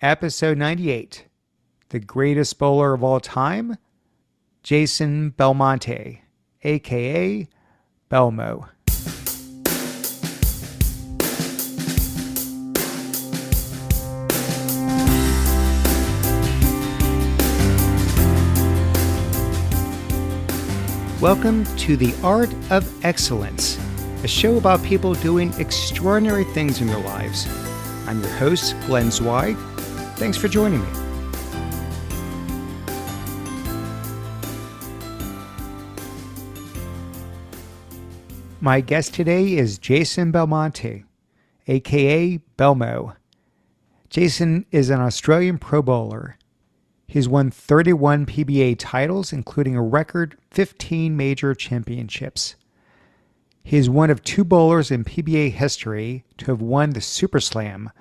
Episode 98, the greatest bowler of all time, Jason Belmonte, aka Belmo. Welcome to The Art of Excellence, a show about people doing extraordinary things in their lives. I'm your host, Glenn Zweig. Thanks for joining me. My guest today is Jason Belmonte, aka Belmo. Jason is an Australian pro bowler. He's won 31 PBA titles, including a record 15 major championships. He is one of two bowlers in PBA history to have won the Super Slam,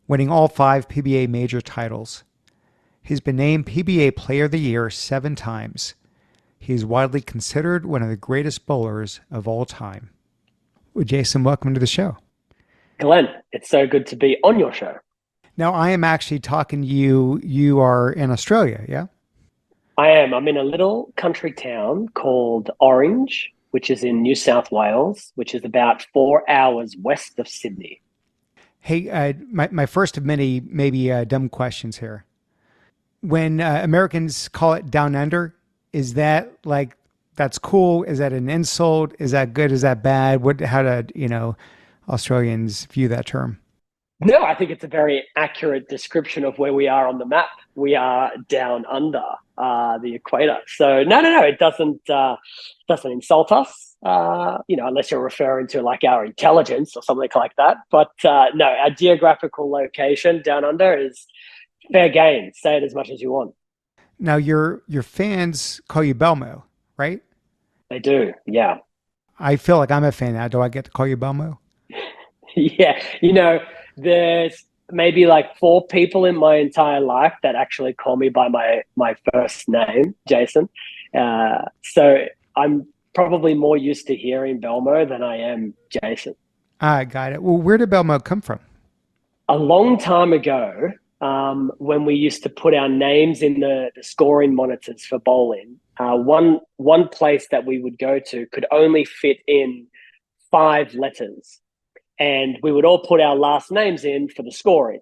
winning all 5 PBA major titles. He's been named PBA Player of the Year 7 times. He is widely considered one of the greatest bowlers of all time. Well, Jason, welcome to the show. Glenn, it's so good to be on your show. Now, I am actually talking to you. You are in Australia, yeah? I am. I'm in a little country town called Orange, which is in New South Wales, which is about 4 hours west of Sydney. Hey, my first of many maybe dumb questions here. When Americans call it down under, is that like, that's cool? Is that an insult? Is that good? Is that bad? How do, Australians view that term? No, I think it's a very accurate description of where we are on the map. We are down under the equator. So no, it doesn't insult us. Unless you're referring to like our intelligence or something like that. But no, our geographical location down under is fair game. Say it as much as you want. Now, your fans call you Belmo, right? They do, yeah. I feel like I'm a fan now. Do I get to call you Belmo? Yeah, there's maybe like 4 people in my entire life that actually call me by my first name, Jason. So I'm probably more used to hearing Belmo than I am Jason. I got it. Well, where did Belmo come from? A long time ago, when we used to put our names in the scoring monitors for bowling, one place that we would go to could only fit in 5 letters. And we would all put our last names in for the scoring.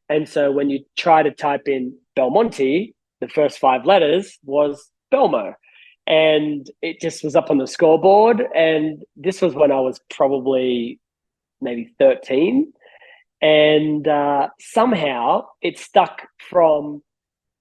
And so when you try to type in Belmonte, the first 5 letters was Belmo. And it just was up on the scoreboard. And this was when I was probably maybe 13. And somehow it stuck from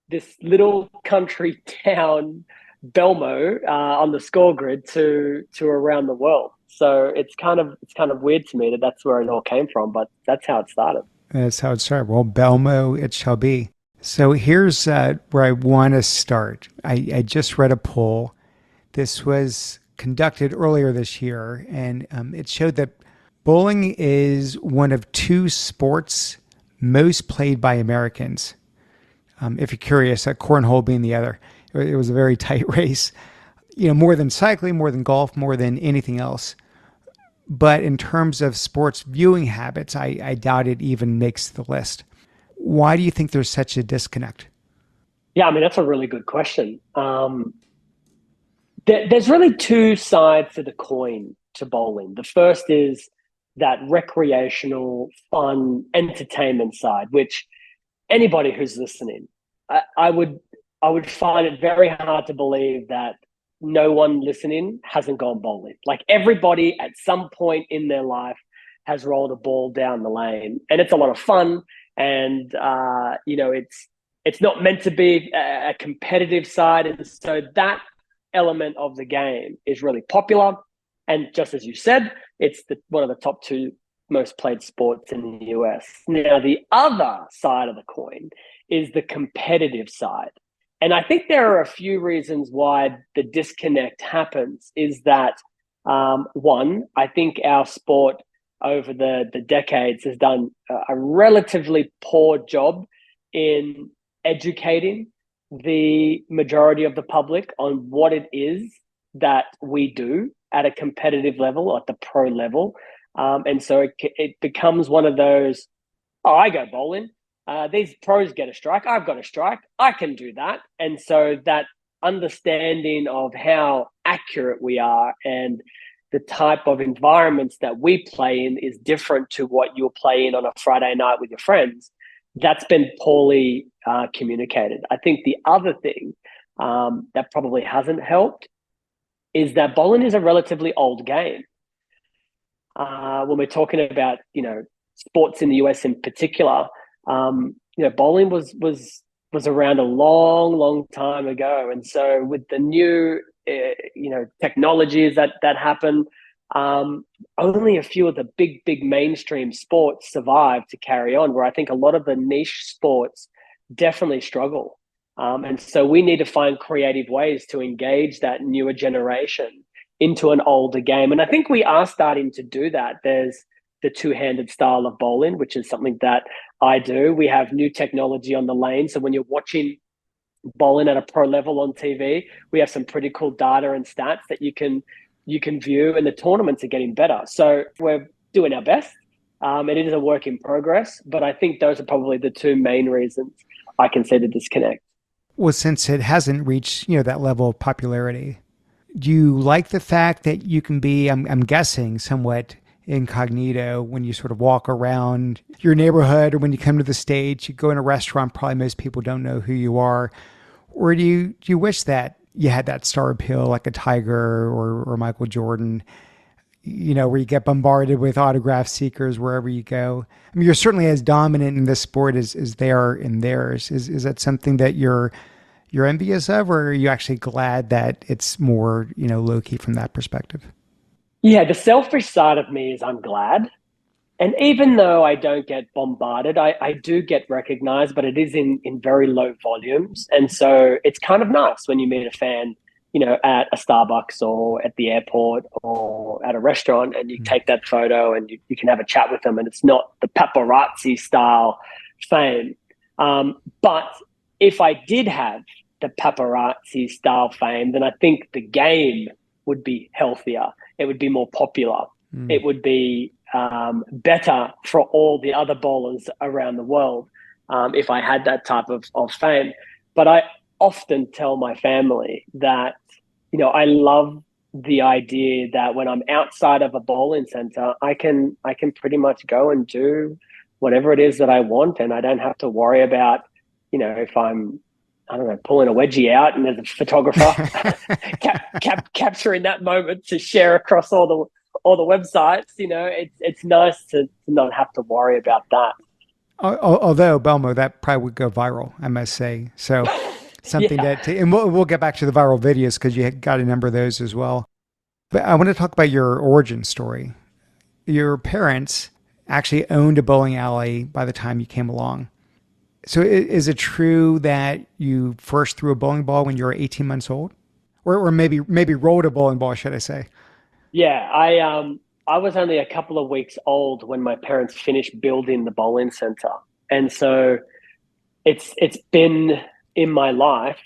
this little country town, Belmo, on the score grid to around the world. So it's kind of weird to me that that's where it all came from, but that's how it started. That's how it started. Well, Belmo it shall be. So here's where I want to start. I just read a poll. This was conducted earlier this year, and it showed that bowling is one of 2 sports most played by Americans. If you're curious, cornhole being the other. It was a very tight race. More than cycling, more than golf, more than anything else. But in terms of sports viewing habits, I doubt it even makes the list. Why do you think there's such a disconnect? Yeah, I mean, that's a really good question. There's really 2 sides to the coin to bowling. The first is that recreational, fun, entertainment side, which anybody who's listening, I would find it very hard to believe that no one listening hasn't gone bowling. Like everybody at some point in their life has rolled a ball down the lane, and it's a lot of fun. And it's not meant to be a competitive side, and so that element of the game is really popular. And just as you said, it's one of the top 2 most played sports in the US. Now, the other side of the coin is the competitive side. And I think there are a few reasons why the disconnect happens is that, one, I think our sport over the decades has done a relatively poor job in educating the majority of the public on what it is that we do at a competitive level, at the pro level. And so it becomes one of those, oh, I go bowling. these pros get a strike. I've got a strike. I can do that. And so that understanding of how accurate we are and the type of environments that we play in is different to what you'll play in on a Friday night with your friends. That's been poorly communicated. I think the other thing that probably hasn't helped is that bowling is a relatively old game. When we're talking about, sports in the US in particular, bowling was around a long, long time ago, and so with the new, technologies that happen, only a few of the big mainstream sports survive to carry on. Where I think a lot of the niche sports definitely struggle, and so we need to find creative ways to engage that newer generation into an older game. And I think we are starting to do that. There's the two-handed style of bowling, which is something that I do. We have new technology on the lane. So when you're watching bowling at a pro level on TV, we have some pretty cool data and stats that you can view, and the tournaments are getting better. So we're doing our best. It is a work in progress, but I think those are probably the two main reasons I can see the disconnect. Well, since it hasn't reached, that level of popularity, do you like the fact that you can be, I'm guessing, somewhat incognito when you sort of walk around your neighborhood, or when you come to the States, you go in a restaurant, probably most people don't know who you are? Or do you wish that you had that star appeal like a Tiger or Michael Jordan, where you get bombarded with autograph seekers wherever you go? I mean, you're certainly as dominant in this sport as they are in theirs. Is that something that you're envious of, or are you actually glad that it's more, low key from that perspective? Yeah, the selfish side of me is I'm glad. And even though I don't get bombarded, I do get recognized, but it is in very low volumes. And so it's kind of nice when you meet a fan, at a Starbucks or at the airport or at a restaurant, and you take that photo and you can have a chat with them, and it's not the paparazzi style fame. But if I did have the paparazzi style fame, then I think the game would be healthier. It would be more popular. It would be better for all the other bowlers around the world if I had that type of fame. But I often tell my family that, I love the idea that when I'm outside of a bowling center, I can pretty much go and do whatever it is that I want, and I don't have to worry about, if I'm, I don't know, pulling a wedgie out and there's a photographer capturing that moment to share across all the websites. It's nice to not have to worry about that. Although Belmo, that probably would go viral, I must say. So something Yeah. and we'll get back to the viral videos because you got a number of those as well. But I want to talk about your origin story. Your parents actually owned a bowling alley by the time you came along. So is it true that you first threw a bowling ball when you were 18 months old? Or maybe rolled a bowling ball, should I say? Yeah, I was only a couple of weeks old when my parents finished building the bowling center. And so it's been in my life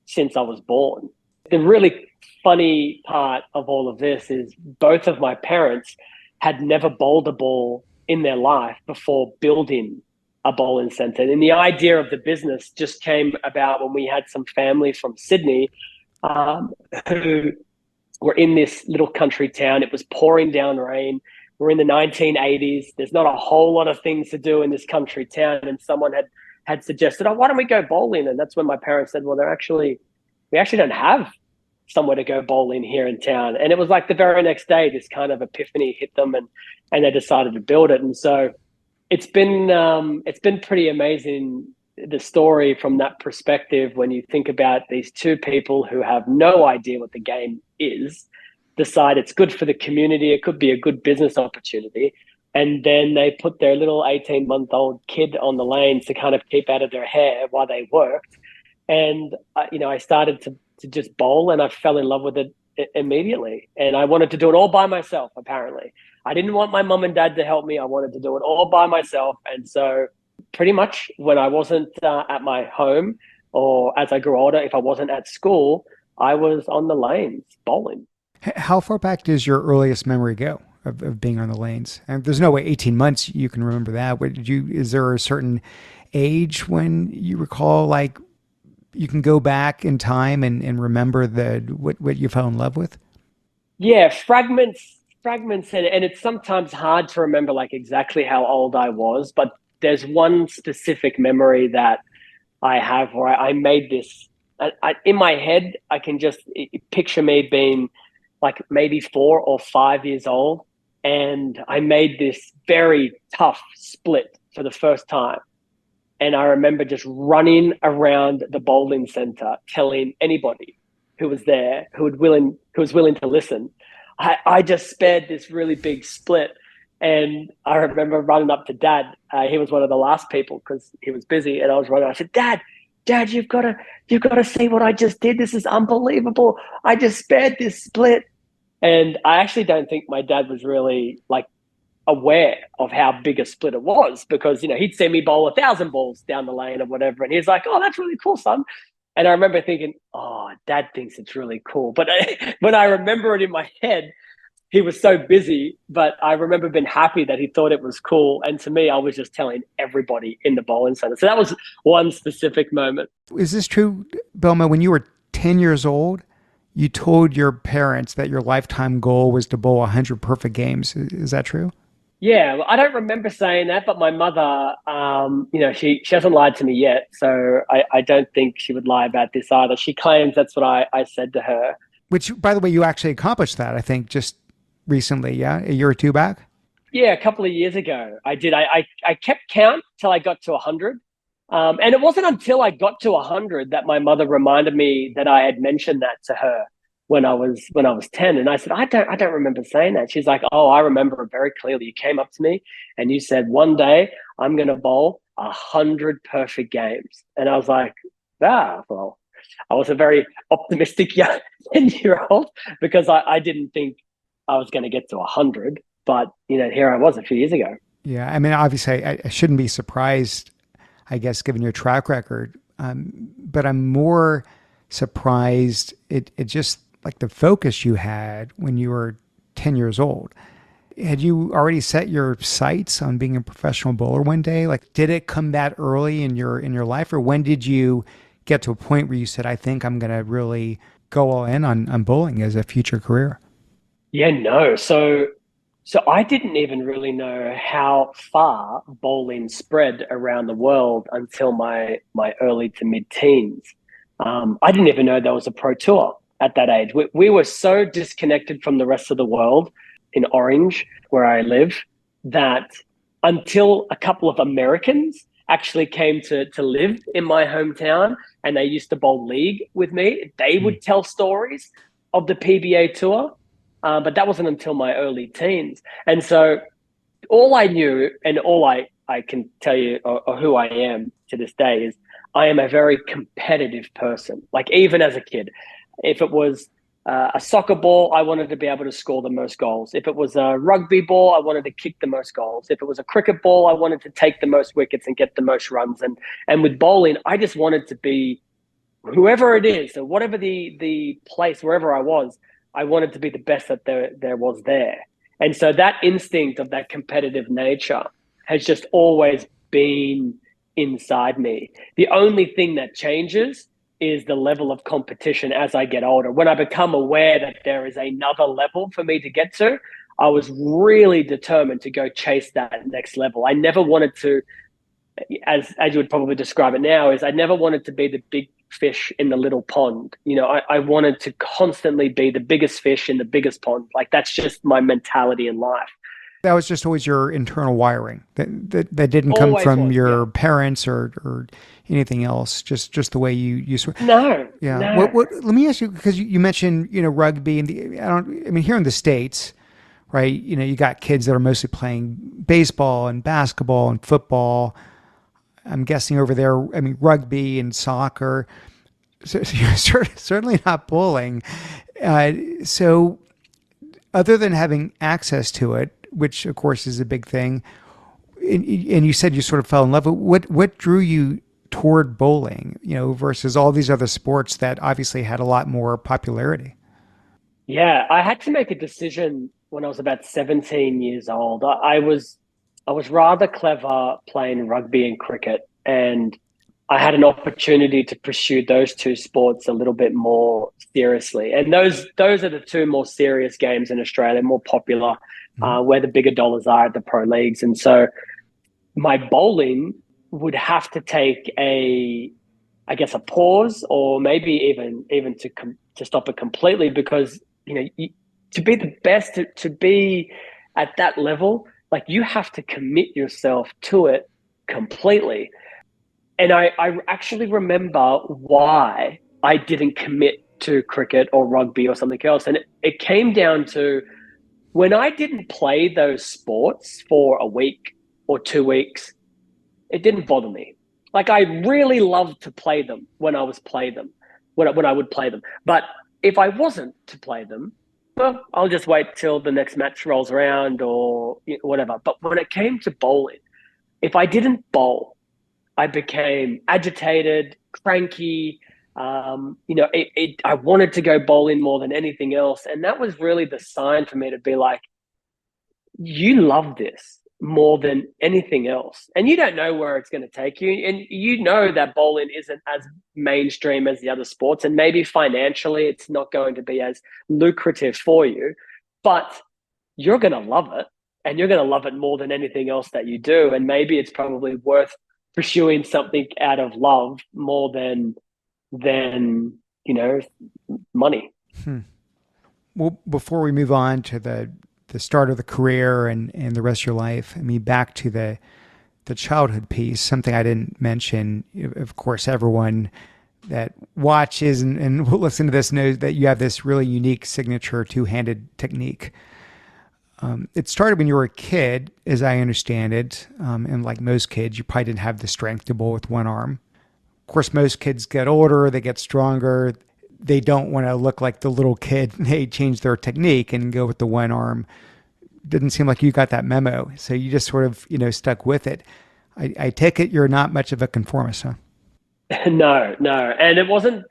since I was born. The really funny part of all of this is both of my parents had never bowled a ball in their life before building a bowling center. And the idea of the business just came about when we had some family from Sydney who were in this little country town. It was pouring down rain. We're in the 1980s. There's not a whole lot of things to do in this country town. And someone had suggested, oh, why don't we go bowling? And that's when my parents said, well, we actually don't have somewhere to go bowling here in town. And it was like the very next day, this kind of epiphany hit them, and they decided to build it. And so it's been pretty amazing, the story from that perspective, when you think about these two people who have no idea what the game is, decide it's good for the community, it could be a good business opportunity, and then they put their little 18-month-old kid on the lanes to kind of keep out of their hair while they worked. And I started to just bowl, and I fell in love with it immediately. And I wanted to do it all by myself, apparently. I didn't want my mom and dad to help me. I wanted to do it all by myself. And so pretty much when I wasn't at my home, or as I grew older, if I wasn't at school, I was on the lanes bowling. How far back does your earliest memory go of being on the lanes? And there's no way 18 months you can remember that. Is there a certain age when you recall, like, you can go back in time and remember what you fell in love with? Yeah, fragments, and it's sometimes hard to remember like exactly how old I was, but there's one specific memory that I have where I made this. In my head, I can just picture me being like maybe 4 or 5 years old, and I made this very tough split for the first time. And I remember just running around the bowling center, telling anybody who was there, who was willing to listen. I just spared this really big split. And I remember running up to Dad. He was one of the last people because he was busy, and I was running. I said, Dad, you've got to see what I just did. This is unbelievable. I just spared this split. And I actually don't think my dad was really like aware of how big a split it was because he'd see me bowl 1,000 balls down the lane or whatever, and he's like, "Oh, that's really cool, son." And I remember thinking, "Oh, Dad thinks it's really cool," but when I remember it in my head, he was so busy. But I remember being happy that he thought it was cool, and to me, I was just telling everybody in the bowling center. So that was one specific moment. Is this true, Belmo? When you were 10 years old, you told your parents that your lifetime goal was to bowl 100 perfect games. Is that true? Yeah, well, I don't remember saying that, but my mother, she hasn't lied to me yet, so I don't think she would lie about this either. She claims that's what I said to her. Which, by the way, you actually accomplished that, I think, just recently, yeah? A year or two back? Yeah, a couple of years ago, I did. I kept count till I got to 100, and it wasn't until I got to 100 that my mother reminded me that I had mentioned that to her when I was 10. And I said, I don't remember saying that. She's like, "Oh, I remember it very clearly. You came up to me and you said, one day I'm going to bowl 100 perfect games." And I was like, well, I was a very optimistic young 10-year-old because I didn't think I was going to get to 100. But, here I was a few years ago. Yeah. I mean, obviously, I shouldn't be surprised, I guess, given your track record. But I'm more surprised it just like the focus you had when you were 10 years old. Had you already set your sights on being a professional bowler one day? Like, did it come that early in your life, or when did you get to a point where you said, "I think I'm going to really go all in on bowling as a future career"? Yeah, no. So I didn't even really know how far bowling spread around the world until my early to mid teens. I didn't even know there was a pro tour at that age. We were so disconnected from the rest of the world in Orange, where I live, that until a couple of Americans actually came to live in my hometown and they used to bowl league with me, they would tell stories of the PBA tour. But that wasn't until my early teens. And so all I knew and all I can tell you or who I am to this day is I am a very competitive person. Like even as a kid, if it was a soccer ball, I wanted to be able to score the most goals. If it was a rugby ball, I wanted to kick the most goals. If it was a cricket ball, I wanted to take the most wickets and get the most runs. And with bowling, I just wanted to be whoever it is, so whatever the place, wherever I was, I wanted to be the best that there was there. And so that instinct of that competitive nature has just always been inside me. The only thing that changes is the level of competition as I get older. When I become aware that there is another level for me to get to, I was really determined to go chase that next level. I never wanted to, as you would probably describe it now, is I never wanted to be the big fish in the little pond. I wanted to constantly be the biggest fish in the biggest pond. Like that's just my mentality in life. That was just always your internal wiring. That didn't come Always from was, yeah. your parents or anything else. Just the way you No, yeah. no. Let me ask you, because you mentioned rugby and I mean, here in the States, right? You got kids that are mostly playing baseball and basketball and football. I'm guessing over there, I mean, rugby and soccer. So you're certainly not bowling. So other than having access to it, which of course is a big thing, and you said you sort of fell in love with what drew you toward bowling, versus all these other sports that obviously had a lot more popularity. Yeah, I had to make a decision when I was about 17 years old. I was rather clever playing rugby and cricket. And I had an opportunity to pursue those two sports a little bit more seriously. And those are the two more serious games in Australia, more popular, Mhm. where the bigger dollars are at the pro leagues. And so my bowling would have to take I guess, a pause, or maybe even to stop it completely, because to be the best, to be at that level, like, you have to commit yourself to it completely. And I actually remember why I didn't commit to cricket or rugby or something else. And it came down to, when I didn't play those sports for a week or 2 weeks, it didn't bother me. Like, I really loved to play them when I was play them, when I would play them. But if I wasn't to play them, well, I'll just wait till the next match rolls around, or whatever. But when it came to bowling, if I didn't bowl, I became agitated, cranky. I wanted to go bowling more than anything else. And that was really the sign for me to be like, you love this more than anything else. And you don't know where it's going to take you. And you know that bowling isn't as mainstream as the other sports. And maybe financially, it's not going to be as lucrative for you, but you're going to love it. And you're going to love it more than anything else that you do. And maybe it's probably worth pursuing something out of love more than money. Hmm. Well, before we move on to the start of the career and the rest of your life, I mean, back to the childhood piece, something I didn't mention. Of course, everyone that watches and will listen to this knows that you have this really unique signature two-handed technique. It started when you were a kid, as I understand it, and like most kids, you probably didn't have the strength to bowl with one arm. Of course, most kids get older, they get stronger. They don't want to look like the little kid. They change their technique and go with the one arm. Didn't seem like you got that memo. So you just sort of, stuck with it. I take it you're not much of a conformist, huh? No, no. And it wasn't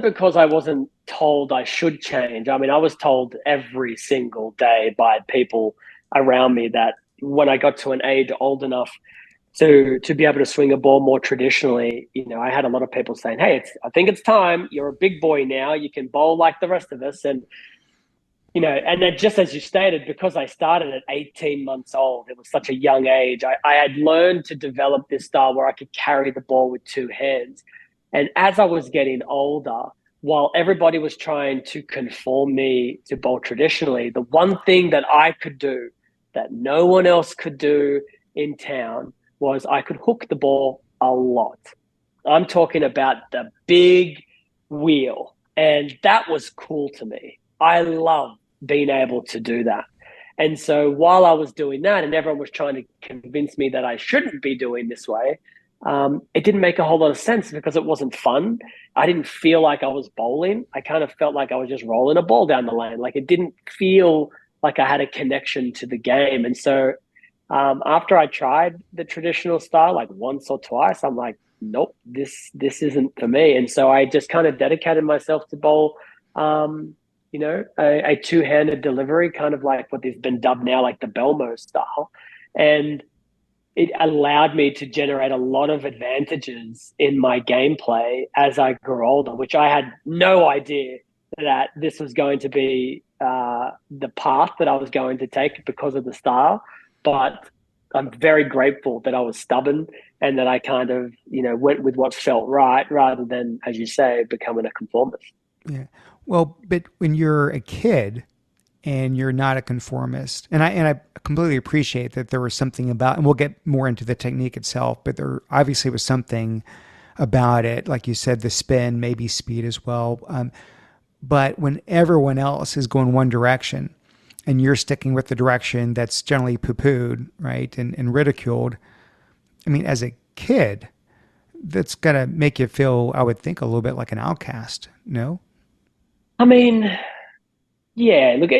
because I wasn't told I should change. I mean, I was told every single day by people around me that when I got to an age old enough to be able to swing a ball more traditionally, I had a lot of people saying, "Hey, I think it's time. You're a big boy now. You can bowl like the rest of us." And then, just as you stated, because I started at 18 months old, it was such a young age. I had learned to develop this style where I could carry the ball with two hands. And as I was getting older, while everybody was trying to conform me to bowl traditionally, the one thing that I could do that no one else could do in town was I could hook the ball a lot. I'm talking about the big wheel. And that was cool to me. I love being able to do that. And so while I was doing that, and everyone was trying to convince me that I shouldn't be doing this way, it didn't make a whole lot of sense because it wasn't fun. I didn't feel like I was bowling. I kind of felt like I was just rolling a ball down the lane. Like, it didn't feel like I had a connection to the game. And so after I tried the traditional style like once or twice, I'm like, nope, this isn't for me. And so I just kind of dedicated myself to bowl, a two-handed delivery, kind of like what has been dubbed now like the Belmo style. And it allowed me to generate a lot of advantages in my gameplay as I grew older, which I had no idea that this was going to be the path that I was going to take because of the style. But I'm very grateful that I was stubborn and that I kind of, went with what felt right rather than, as you say, becoming a conformist. Yeah. Well, but when you're a kid and you're not a conformist, and I completely appreciate that there was something about, and we'll get more into the technique itself, but there obviously was something about it, like you said, the spin, maybe speed as well. But when everyone else is going one direction and you're sticking with the direction that's generally poo-pooed, right, and ridiculed, I mean, as a kid, that's gonna make you feel, I would think, a little bit like an outcast. No? I mean, yeah, look,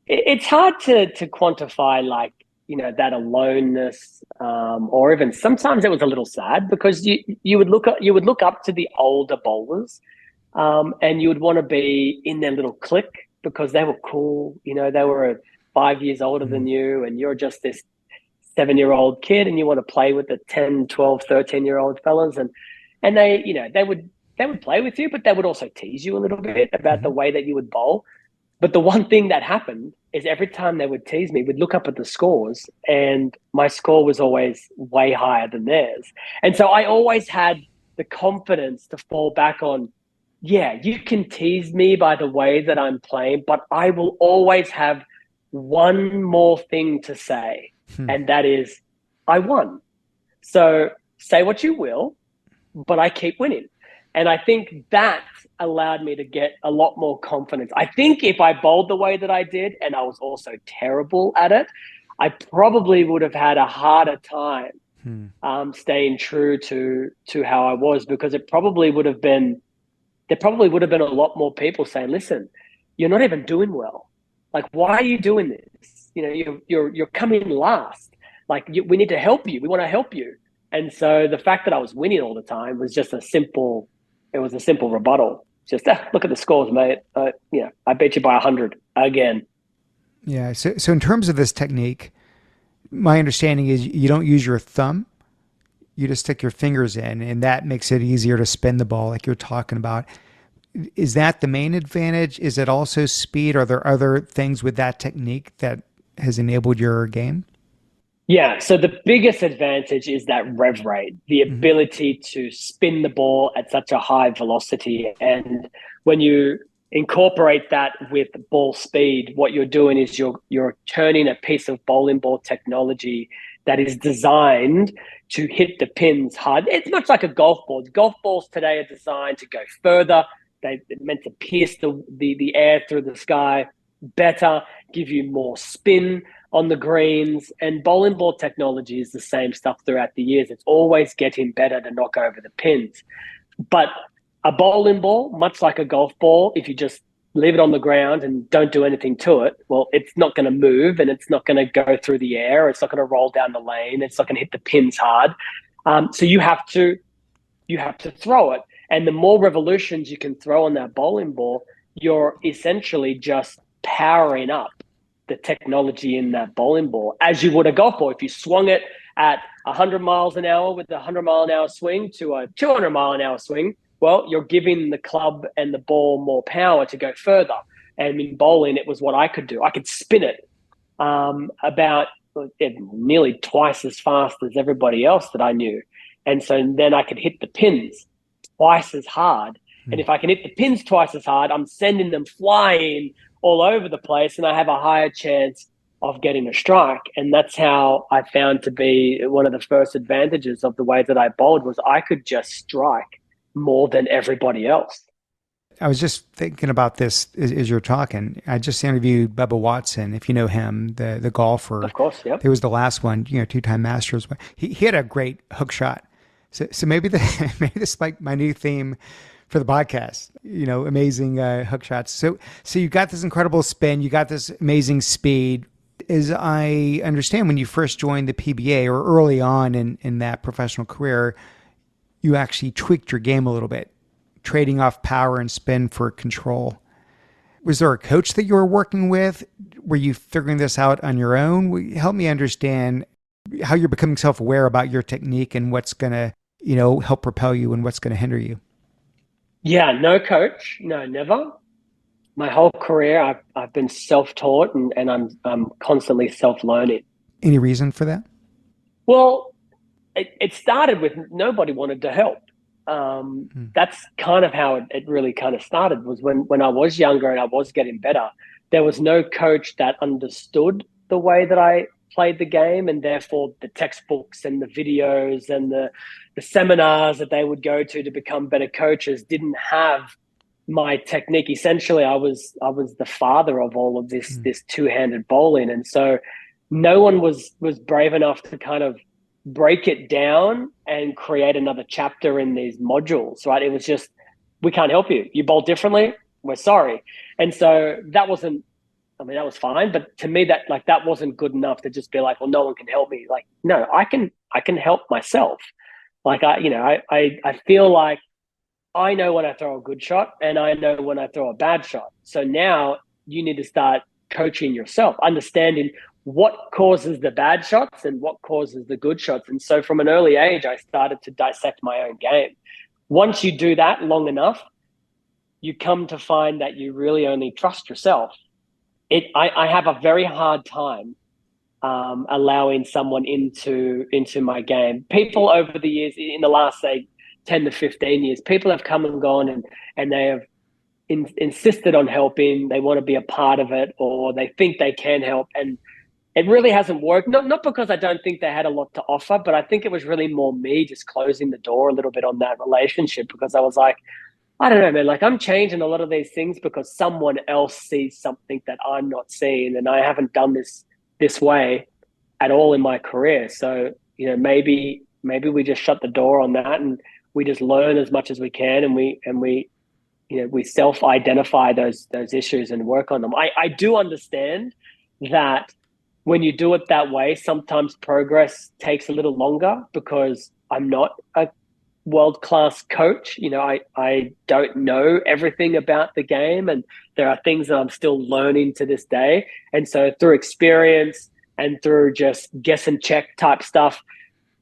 it's hard to quantify, like, that aloneness, or even sometimes it was a little sad because you would look up to the older bowlers, and you would want to be in their little clique because they were cool. They were 5 years older than Mm. you, and you're just this 7-year-old kid and you want to play with the 10, 12, 13-year-old fellas, and they, they would play with you, but they would also tease you a little bit about the Hmm. way that you would bowl. But the one thing that happened is every time they would tease me, we'd look up at the scores, and my score was always way higher than theirs. And so I always had the confidence to fall back on, yeah, you can tease me by the way that I'm playing, but I will always have one more thing to say, Hmm. and that is, I won. So say what you will, but I keep winning. And I think that allowed me to get a lot more confidence. I think if I bowled the way that I did, and I was also terrible at it, I probably would have had a harder time Hmm. staying true to how I was, because there probably would have been a lot more people saying, "Listen, you're not even doing well. Like, why are you doing this? You're coming last. Like, we need to help you. We want to help you." And so the fact that I was winning all the time was just it was a simple rebuttal. Just look at the scores, mate. I bet you by 100 again. Yeah. So in terms of this technique, my understanding is you don't use your thumb. You just stick your fingers in, and that makes it easier to spin the ball, like you're talking about. Is that the main advantage? Is it also speed? Are there other things with that technique that has enabled your game? Yeah, so the biggest advantage is that rev rate, the Hmm. ability to spin the ball at such a high velocity. And when you incorporate that with ball speed, what you're doing is you're turning a piece of bowling ball technology that is designed to hit the pins hard. It's much like a golf ball. Golf balls today are designed to go further. They're meant to pierce the air through the sky better, give you more spin on the greens. And bowling ball technology is the same stuff throughout the years. It's always getting better to knock over the pins. But a bowling ball, much like a golf ball, if you just leave it on the ground and don't do anything to it, well, it's not going to move, and it's not going to go through the air. It's not going to roll down the lane. It's not going to hit the pins hard. So you have to throw it. And the more revolutions you can throw on that bowling ball, you're essentially just powering up the technology in that bowling ball as you would a golf ball. If you swung it at 100 miles an hour with a 100 mile an hour swing to a 200 mile an hour swing, well, you're giving the club and the ball more power to go further. And in bowling, it was what I could do. I could spin it about nearly twice as fast as everybody else that I knew. And so then I could hit the pins twice as hard. And if I can hit the pins twice as hard, I'm sending them flying all over the place, and I have a higher chance of getting a strike. And that's how I found to be one of the first advantages of the way that I bowled, was I could just strike more than everybody else. I was just thinking about this as you're talking. I just interviewed Bubba Watson, if you know him, the golfer. Of course, yep. He was the last one, two-time Masters. He had a great hook shot. So maybe maybe this is like my new theme for the podcast. Amazing hook shots. So you got this incredible spin. You got this amazing speed. As I understand, when you first joined the PBA or early on in that professional career, you actually tweaked your game a little bit, trading off power and spin for control. Was there a coach that you were working with? Were you figuring this out on your own? Help me understand how you're becoming self-aware about your technique and what's going to, help propel you and what's going to hinder you. Yeah, no coach, no, never. My whole career, I've been self-taught, and I'm constantly self-learning. Any reason for that? Well, it started with nobody wanted to help. Hmm. That's kind of how it really kind of started, was when I was younger and I was getting better. There was no coach that understood the way that I played the game, and therefore the textbooks and the videos and the seminars that they would go to become better coaches didn't have my technique. Essentially, I was the father of all of this Hmm. this two-handed bowling, and so no one was brave enough to kind of break it down and create another chapter in these modules. Right? It was just, we can't help you. You bowl differently. We're sorry. And so that wasn't. I mean, that was fine, but to me, that wasn't good enough to just be like, well, no one can help me. Like, no, I can help myself. Like I feel like I know when I throw a good shot and I know when I throw a bad shot. So now you need to start coaching yourself, understanding what causes the bad shots and what causes the good shots. And so from an early age, I started to dissect my own game. Once you do that long enough, you come to find that you really only trust yourself. I have a very hard time allowing someone into my game. People over the years, in the last say 10 to 15 years, people have come and gone, and they have insisted on helping. They want to be a part of it, or they think they can help, and it really hasn't worked. Not because I don't think they had a lot to offer, but I think it was really more me just closing the door a little bit on that relationship, because I was like, I don't know, man. Like, I'm changing a lot of these things because someone else sees something that I'm not seeing, and I haven't done this way at all in my career. So, maybe we just shut the door on that, and we just learn as much as we can, and we self-identify those issues and work on them. I do understand that when you do it that way, sometimes progress takes a little longer because I'm not a world-class coach. I don't know everything about the game, and there are things that I'm still learning to this day. And so through experience and through just guess and check type stuff,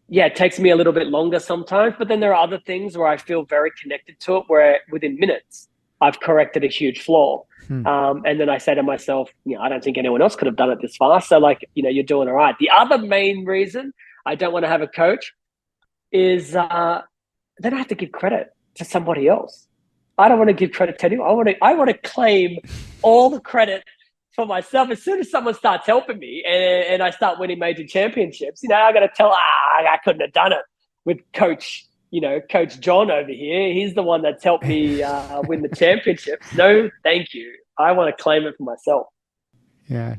yeah, it takes me a little bit longer sometimes, but then there are other things where I feel very connected to it, where within minutes I've corrected a huge flaw. Hmm. And then I say to myself, I don't think anyone else could have done it this fast. So, like, you're doing all right. The other main reason I don't want to have a coach is then I have to give credit to somebody else. I don't want to give credit to anyone. I want to claim all the credit for myself. As soon as someone starts helping me, and I start winning major championships, I got to tell, I couldn't have done it with Coach John over here. He's the one that's helped me win the championships. No, thank you. I want to claim it for myself. Yeah.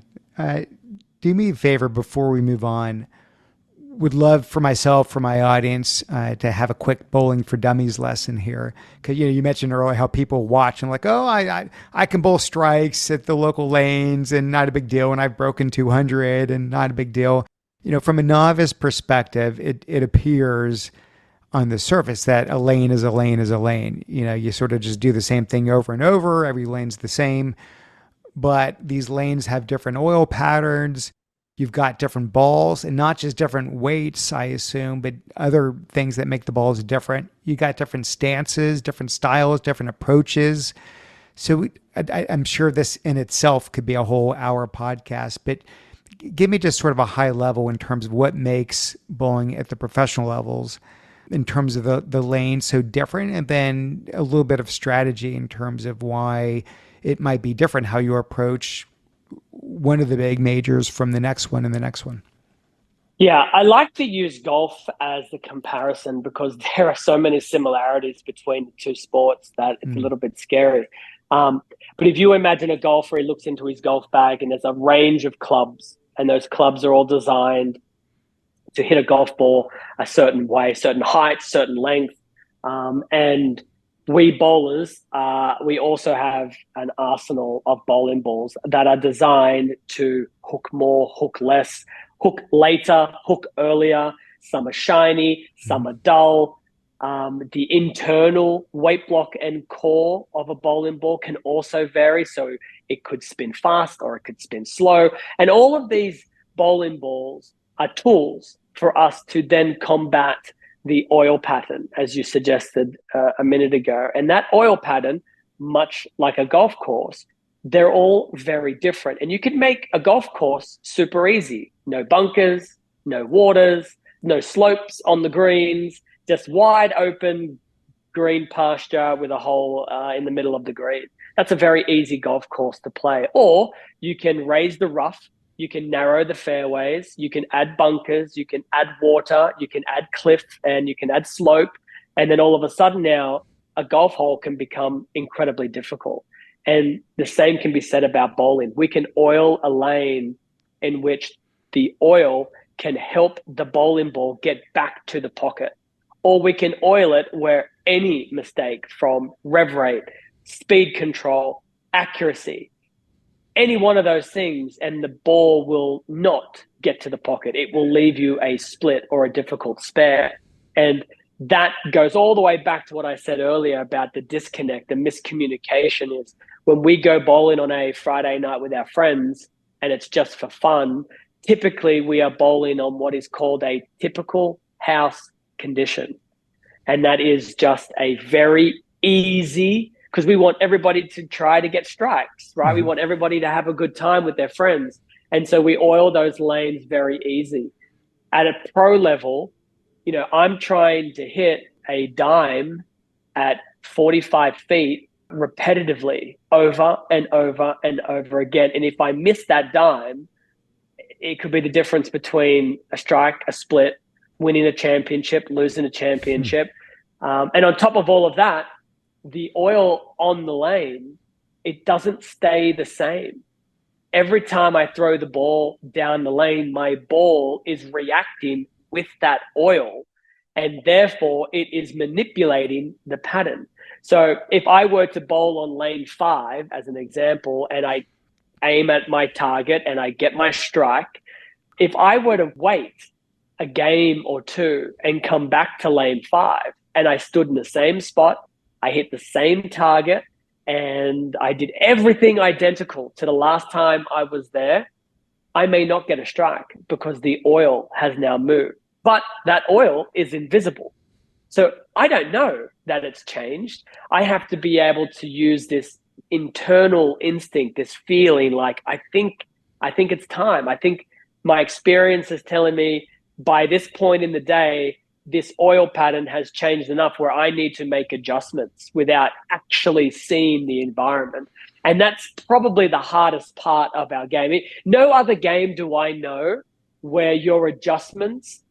Do me a favor before we move on. Would love for myself, for my audience, to have a quick bowling for dummies lesson here. Because you mentioned earlier how people watch and like, oh, I can bowl strikes at the local lanes and not a big deal. And I've broken 200 and not a big deal. From a novice perspective, it appears on the surface that a lane is a lane is a lane. You sort of just do the same thing over and over. Every lane's the same, but these lanes have different oil patterns. You've got different balls, and not just different weights, I assume, but other things that make the balls different. You got different stances, different styles, different approaches. So I'm sure this in itself could be a whole hour podcast, but give me just sort of a high level in terms of what makes bowling at the professional levels in terms of the lane so different, and then a little bit of strategy in terms of why it might be different how you approach one of the big majors from the next one and the next one. Yeah, I like to use golf as the comparison because there are so many similarities between the two sports that it's a little bit scary. But if you imagine a golfer, he looks into his golf bag and there's a range of clubs, and those clubs are all designed to hit a golf ball a certain way, certain height, certain length. And we bowlers, we also have an arsenal of bowling balls that are designed to hook more, hook less, hook later, hook earlier. Some are shiny, some are dull. The internal weight block and core of a bowling ball can also vary. So it could spin fast or it could spin slow. And all of these bowling balls are tools for us to then combat the oil pattern, as you suggested a minute ago. And that oil pattern, much like a golf course, they're all very different. And you can make a golf course super easy. No bunkers, no waters, no slopes on the greens, just wide open green pasture with a hole in the middle of the green. That's a very easy golf course to play. Or you can raise the rough, you can narrow the fairways, you can add bunkers, you can add water, you can add cliff, and you can add slope. And then all of a sudden now, a golf hole can become incredibly difficult. And the same can be said about bowling. We can oil a lane in which the oil can help the bowling ball get back to the pocket. Or we can oil it where any mistake from rev rate, speed control, accuracy, any one of those things, and the ball will not get to the pocket. It will leave you a split or a difficult spare. And that goes all the way back to what I said earlier about the disconnect, the miscommunication is when we go bowling on a Friday night with our friends and it's just for fun, typically we are bowling on what is called a typical house condition. And that is just a very easy, because we want everybody to try to get strikes, right? We Mhm. want everybody to have a good time with their friends. And so we oil those lanes very easy. At a pro level, I'm trying to hit a dime at 45 feet repetitively over and over and over again. And if I miss that dime, it could be the difference between a strike, a split, winning a championship, losing a Hmm. championship. And on top of all of that, the oil on the lane, it doesn't stay the same. Every time I throw the ball down the lane, my ball is reacting with that oil, and therefore it is manipulating the pattern. So if I were to bowl on lane 5, as an example, and I aim at my target and I get my strike, if I were to wait a game or two and come back to lane 5 and I stood in the same spot, I hit the same target, and I did everything identical to the last time I was there, I may not get a strike because the oil has now moved. But that oil is invisible. So I don't know that it's changed. I have to be able to use this internal instinct, this feeling like I think it's time. I think my experience is telling me by this point in the day, this oil pattern has changed enough where I need to make adjustments without actually seeing the environment. And that's probably the hardest part of our game. No other game do I know where your adjustments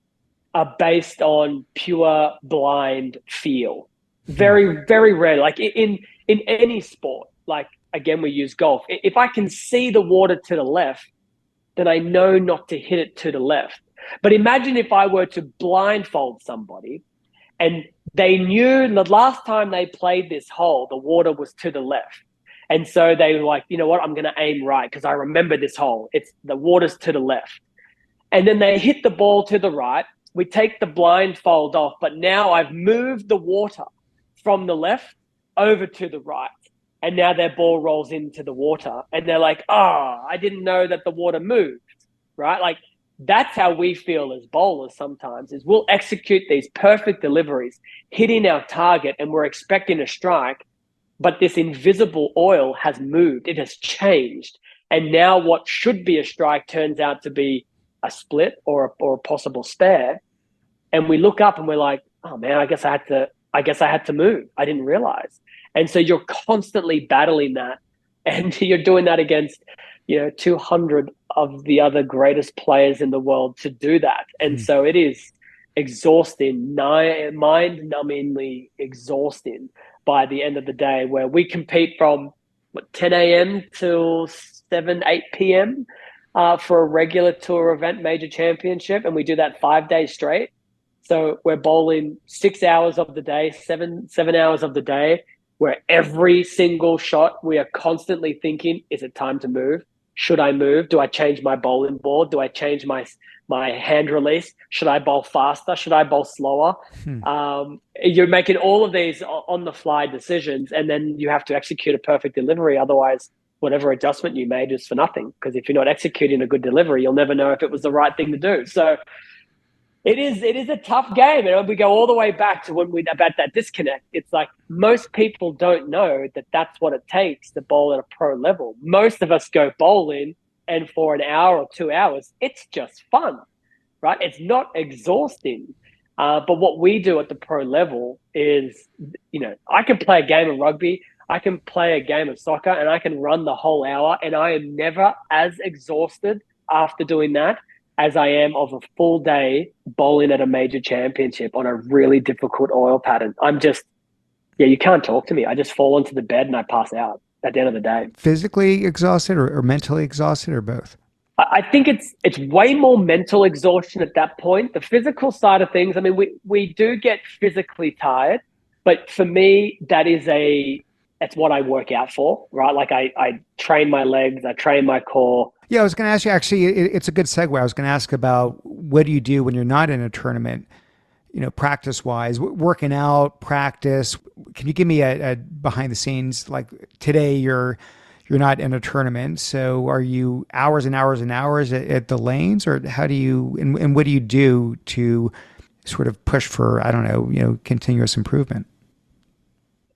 are based on pure blind feel. Hmm. Very, very rare. Like in any sport, like again, we use golf. If I can see the water to the left, then I know not to hit it to the left. But imagine if I were to blindfold somebody and they knew the last time they played this hole, the water was to the left. And so they were like, you know what, I'm going to aim right because I remember this hole. It's the water's to the left. And then they hit the ball to the right. We take the blindfold off, but now I've moved the water from the left over to the right. And now their ball rolls into the water. And they're like, oh, I didn't know that the water moved, right? Like that's how we feel as bowlers sometimes is we'll execute these perfect deliveries, hitting our target, and we're expecting a strike. But this invisible oil has moved. It has changed. And now what should be a strike turns out to be a split or a possible spare, and we look up and we're like, oh man, I guess I had to move. I didn't realize. And so you're constantly battling that, and you're doing that against 200 of the other greatest players in the world to do that. And Hmm. so it is exhausting, mind-numbingly exhausting by the end of the day, where we compete from 10 a.m. till 7, 8 p.m. For a regular tour event, major championship, and we do that 5 days straight. So we're bowling 6 hours of the day, seven hours of the day, where every single shot we are constantly thinking, is it time to move? Should I move? Do I change my bowling ball? Do I change my hand release? Should I bowl faster? Should I bowl slower? Hmm. You're making all of these on the fly decisions, and then you have to execute a perfect delivery. Otherwise, whatever adjustment you made is for nothing. Because if you're not executing a good delivery, you'll never know if it was the right thing to do. So it is a tough game, and we go all the way back to when we about that disconnect. It's like most people don't know that that's what it takes to bowl at a pro level. Most of us go bowling, and for an hour or 2 hours, it's just fun, right? It's not exhausting. But what we do at the pro level is, I can play a game of rugby, I can play a game of soccer, and I can run the whole hour, and I am never as exhausted after doing that as I am of a full day bowling at a major championship on a really difficult oil pattern. I'm just, yeah, you can't talk to me. I just fall into the bed and I pass out at the end of the day. Physically exhausted or mentally exhausted or both? I think it's way more mental exhaustion at that point. The physical side of things, I mean, we do get physically tired, but for me, that's what I work out for, right? Like I train my legs, I train my core. Yeah, I was going to ask you. Actually, it's a good segue. I was going to ask about what do you do when you're not in a tournament, practice wise, working out, practice. Can you give me a behind the scenes? Like today, you're you're not in a tournament. So are you hours and hours and hours at the lanes, or how do you and what do you do to sort of push for, I don't know, continuous improvement?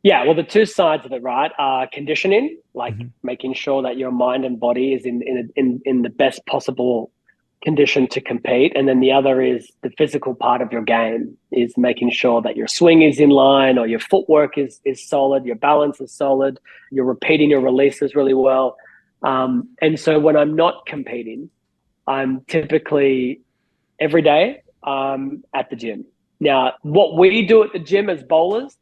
Yeah, well, the two sides of it, right, are conditioning, like Hmm. making sure that your mind and body is in the best possible condition to compete, and then the other is the physical part of your game, is making sure that your swing is in line, or your footwork is solid, your balance is solid, you're repeating your releases really well. And so when I'm not competing, I'm typically every day at the gym. Now, what we do at the gym as bowlers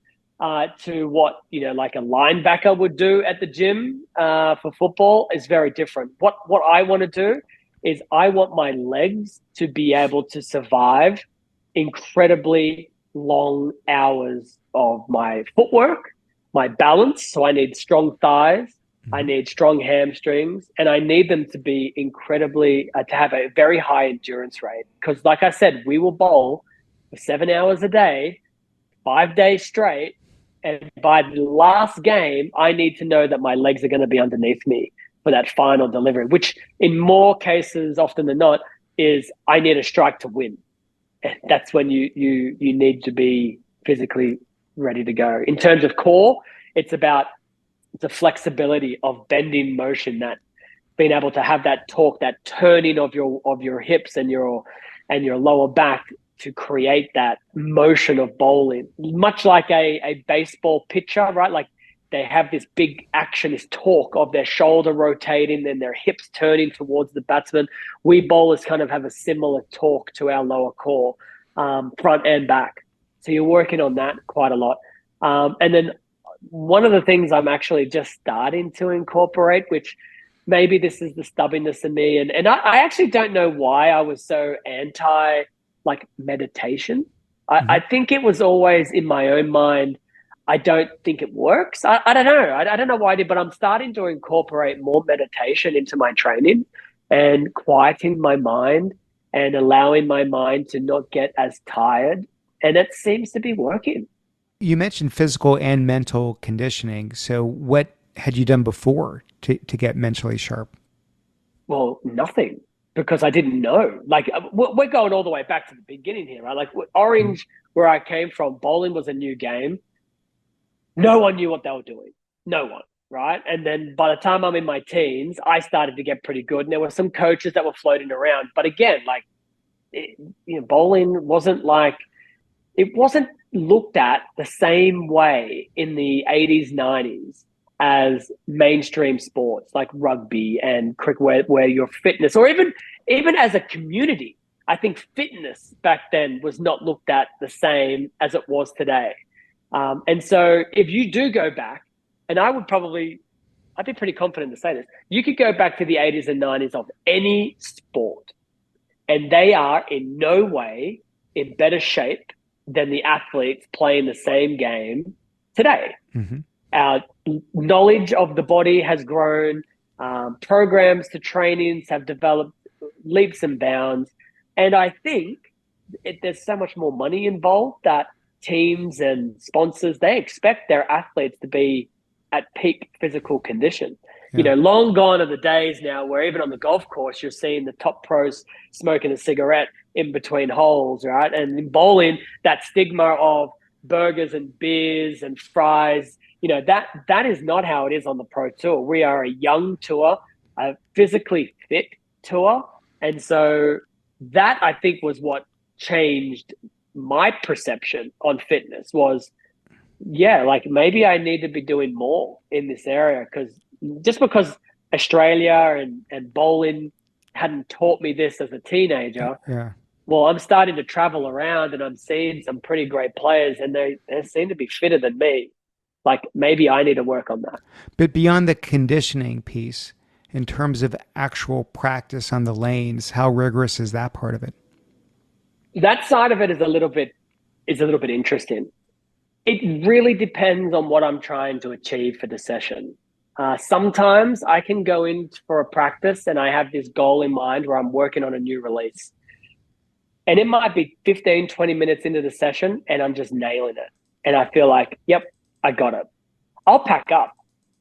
to what like a linebacker would do at the gym for football is very different. What I want to do is I want my legs to be able to survive incredibly long hours of my footwork, my balance. So I need strong thighs, I Hmm. need strong hamstrings, and I need them to be incredibly, to have a very high endurance rate. Because, like I said, we will bowl for 7 hours a day, 5 days straight. And by the last game, I need to know that my legs are going to be underneath me for that final delivery, which in more cases, often than not, is I need a strike to win. And that's when you need to be physically ready to go. In terms of core, it's about the flexibility of bending motion, that being able to have that torque, that turning of your hips and your lower back to create that motion of bowling, much like a baseball pitcher, right? Like they have this big action, this torque of their shoulder rotating and their hips turning towards the batsman. We bowlers kind of have a similar torque to our lower core, front and back. So you're working on that quite a lot. And then one of the things I'm actually just starting to incorporate, which maybe this is the stubbornness in me, and I actually don't know why I was so anti like meditation. I Hmm. think it was always in my own mind. I don't think it works. I don't know. I don't know why I did, but I'm starting to incorporate more meditation into my training and quieting my mind and allowing my mind to not get as tired. And it seems to be working. You mentioned physical and mental conditioning. So what had you done before to get mentally sharp? Well, nothing, because I didn't know. Like we're going all the way back to the beginning here, right? Like Mhm. Orange, where I came from, bowling was a new game. No one knew what they were doing. No one, right? And then by the time I'm in my teens, I started to get pretty good. And there were some coaches that were floating around. But again, like it, bowling wasn't looked at the same way in the 80s, 90s as mainstream sports like rugby and cricket, where your fitness, or even as a community, I think fitness back then was not looked at the same as it was today. And so if you do go back, and I'd be pretty confident to say this, you could go back to the 80s and 90s of any sport, and they are in no way in better shape than the athletes playing the same game today. Hmm. Our knowledge of the body has grown, programs to trainings have developed leaps and bounds. And I think there's so much more money involved that teams and sponsors, they expect their athletes to be at peak physical condition. Yeah. Long gone are the days now where even on the golf course, you're seeing the top pros smoking a cigarette in between holes, right? And in bowling, that stigma of burgers and beers and fries, that is not how it is on the pro tour. We are a young tour, a physically fit tour. And so that, I think, was what changed my perception on fitness. Was, yeah, like maybe I need to be doing more in this area, because just because Australia and bowling hadn't taught me this as a teenager, Yeah. well, I'm starting to travel around and I'm seeing some pretty great players, and they seem to be fitter than me. Like maybe I need to work on that. But beyond the conditioning piece, in terms of actual practice on the lanes, how rigorous is that part of it? That side of it is a little bit interesting. It really depends on what I'm trying to achieve for the session. Sometimes I can go in for a practice and I have this goal in mind where I'm working on a new release. And it might be 15, 20 minutes into the session and I'm just nailing it. And I feel like, yep, I got it. I'll pack up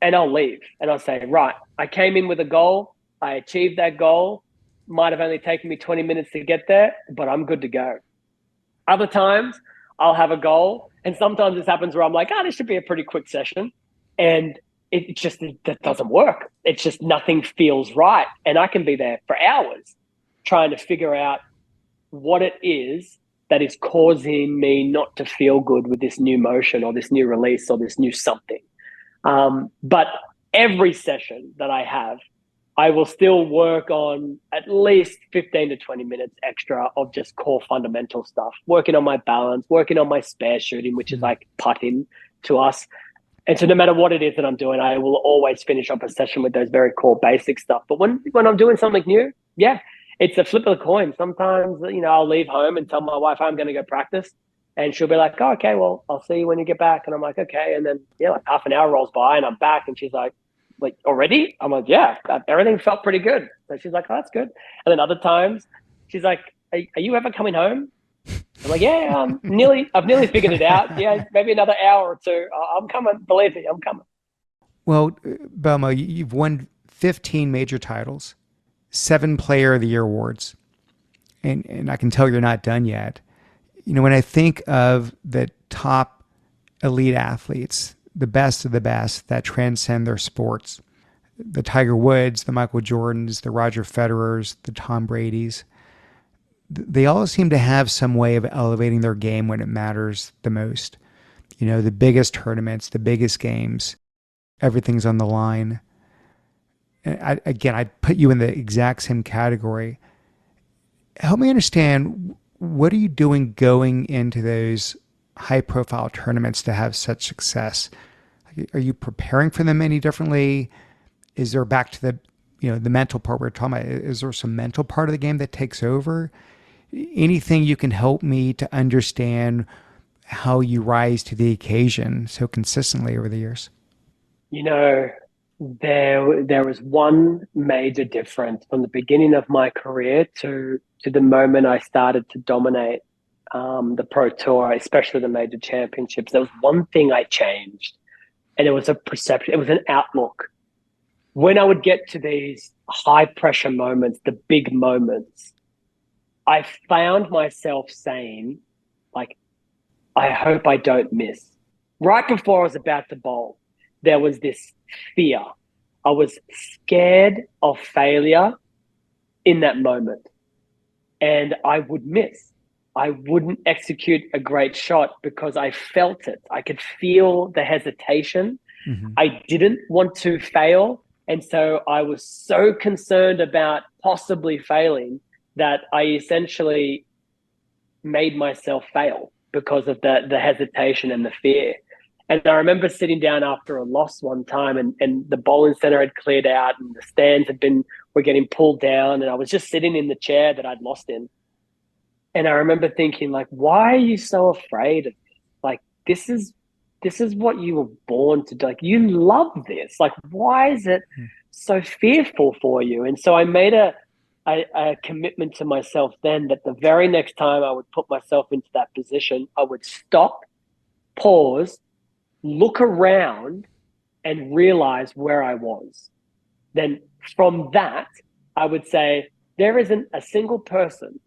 and I'll leave and I'll say, right, I came in with a goal. I achieved that goal. Might have only taken me 20 minutes to get there, but I'm good to go. Other times I'll have a goal. And sometimes this happens where I'm like, this should be a pretty quick session. And it just that doesn't work. It's just nothing feels right. And I can be there for hours trying to figure out what it is that is causing me not to feel good with this new motion or this new release or this new something. But every session that I have, I will still work on at least 15 to 20 minutes extra of just core fundamental stuff, working on my balance, working on my spare shooting, which is like putting to us. And so no matter what it is that I'm doing, I will always finish up a session with those very core basic stuff. But when I'm doing something new, yeah, it's a flip of the coin. Sometimes, I'll leave home and tell my wife I'm going to go practice. And she'll be like, okay, well, I'll see you when you get back. And I'm like, okay. And then, like half an hour rolls by and I'm back. And she's like, already? I'm like, yeah, everything felt pretty good. So she's like, oh, that's good. And then other times she's like, are you ever coming home? I'm like, yeah, I've nearly figured it out. Yeah, maybe another hour or two. I'm coming. Believe me, I'm coming. Well, Belmo, you've won 15 major titles, 7 Player of the Year awards, and I can tell you're not done yet. When I think of the top elite athletes, the best of the best that transcend their sports, the Tiger Woods, the Michael Jordans, the Roger Federers, the Tom Bradys, they all seem to have some way of elevating their game when it matters the most. The biggest tournaments, the biggest games, everything's on the line. And I put you in the exact same category. Help me understand, what are you doing going into those high profile tournaments to have such success? Are you preparing for them any differently? Is there, back to the mental part we're talking about, is there some mental part of the game that takes over? Anything you can help me to understand how you rise to the occasion so consistently over the years? There was one major difference from the beginning of my career to the moment I started to dominate the Pro Tour, especially the major championships. There was one thing I changed, and it was a perception. It was an outlook. When I would get to these high pressure moments, the big moments, I found myself saying, like, I hope I don't miss. Right before I was about to bowl, there was this fear. I was scared of failure in that moment, and I would miss. I wouldn't execute a great shot because I felt it. I could feel the hesitation. Mm-hmm. I didn't want to fail. And so I was so concerned about possibly failing that I essentially made myself fail because of the hesitation and the fear. And I remember sitting down after a loss one time, and the bowling center had cleared out and the stands were getting pulled down. And I was just sitting in the chair that I'd lost in. And I remember thinking, like, why are you so afraid of this? Like, this is what you were born to do. Like, you love this. Like, why is it so fearful for you? And so I made a commitment to myself then that the very next time I would put myself into that position, I would stop, pause, look around, and realize where I was. Then from that, I would say, there isn't a single person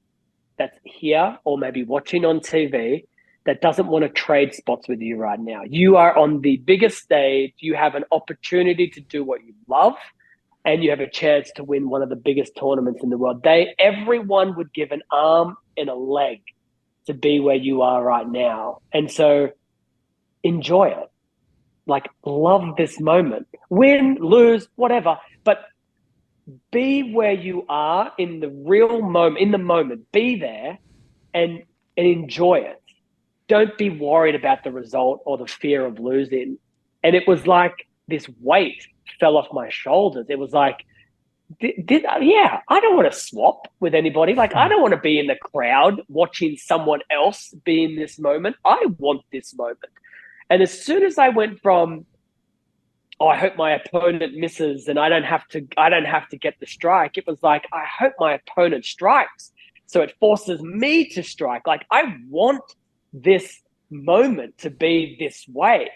that's here or maybe watching on TV that doesn't want to trade spots with you right now. You are on the biggest stage. You have an opportunity to do what you love, and you have a chance to win one of the biggest tournaments in the world. Everyone would give an arm and a leg to be where you are right now. And so enjoy it. Like, love this moment. Win, lose, whatever. But be where you are in the real moment, in the moment. Be there and enjoy it. Don't be worried about the result or the fear of losing. And it was like this weight fell off my shoulders. It was like, yeah, I don't want to swap with anybody. Like, I don't want to be in the crowd watching someone else be in this moment. I want this moment. And as soon as I went from, I hope my opponent misses and I don't have to get the strike, it was like, I hope my opponent strikes. So it forces me to strike. Like, I want this moment to be this way.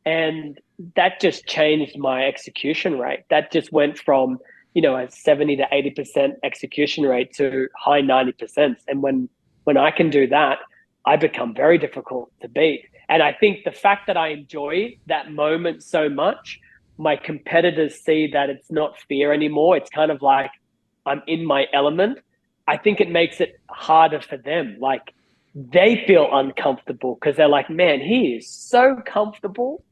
And that just changed my execution rate. That just went from, a 70 to 80% execution rate to high 90%. And when I can do that, I become very difficult to beat. And I think the fact that I enjoy that moment so much, my competitors see that it's not fear anymore. It's kind of like I'm in my element. I think it makes it harder for them. Like they feel uncomfortable because they're like, man, he is so comfortable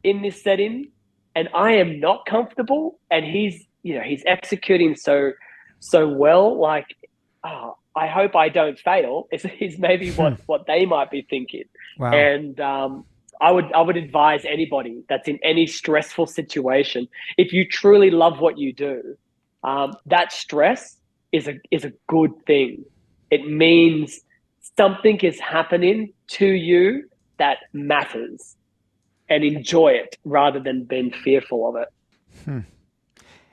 in this setting and I am not comfortable and he's executing so well. Like, oh, I hope I don't fail is maybe Hmm. what they might be thinking. Wow. And I would advise anybody that's in any stressful situation, if you truly love what you do, that stress is a good thing. It means something is happening to you that matters, and enjoy it rather than being fearful of it. Hmm.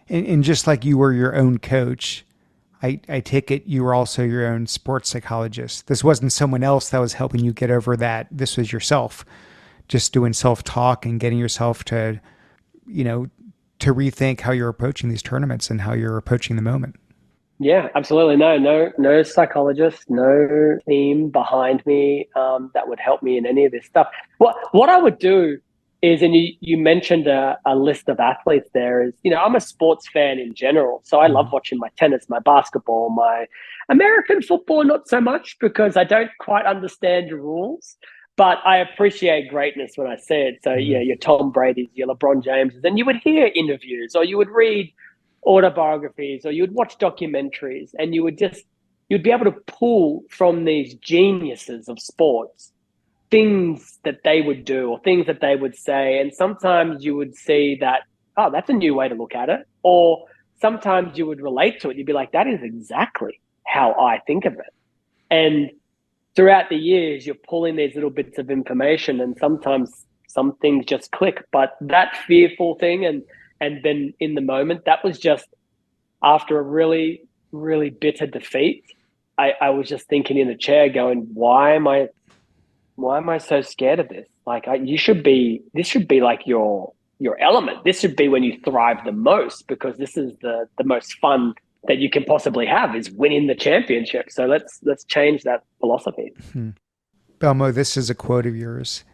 And just like you were your own coach, I take it you were also your own sports psychologist. This wasn't someone else that was helping you get over that. This was yourself, just doing self talk and getting yourself to, you know, to rethink how you're approaching these tournaments and how you're approaching the moment. Yeah, absolutely. No psychologist, no team behind me that would help me in any of this stuff. What I would do is, and you mentioned a list of athletes there, is, I'm a sports fan in general. So I love Mm-hmm. watching my tennis, my basketball, my American football, not so much because I don't quite understand the rules, but I appreciate greatness when I see it. So, Mm-hmm. yeah, your Tom Brady's, your LeBron James, and you would hear interviews or you would read autobiographies or you'd watch documentaries and you'd be able to pull from these geniuses of sports things that they would do or things that they would say. And sometimes you would see that, oh, that's a new way to look at it. Or sometimes you would relate to it. You'd be like, that is exactly how I think of it. And throughout the years, you're pulling these little bits of information and sometimes some things just click. But that fearful thing and then in the moment, that was just after a really, really bitter defeat. I was just thinking in the chair going, why am I so scared of this? Like this should be like your element. This should be when you thrive the most because this is the most fun that you can possibly have is winning the championship. So let's change that philosophy. Hmm. Belmo, this is a quote of yours.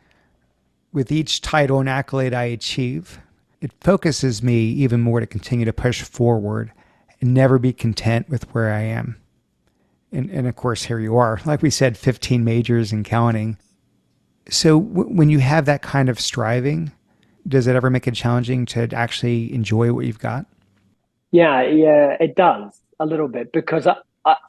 With each title and accolade I achieve, it focuses me even more to continue to push forward and never be content with where I am. And of course, here you are. Like we said, 15 majors and counting. So when you have that kind of striving, does it ever make it challenging to actually enjoy what you've got? Yeah, it does a little bit because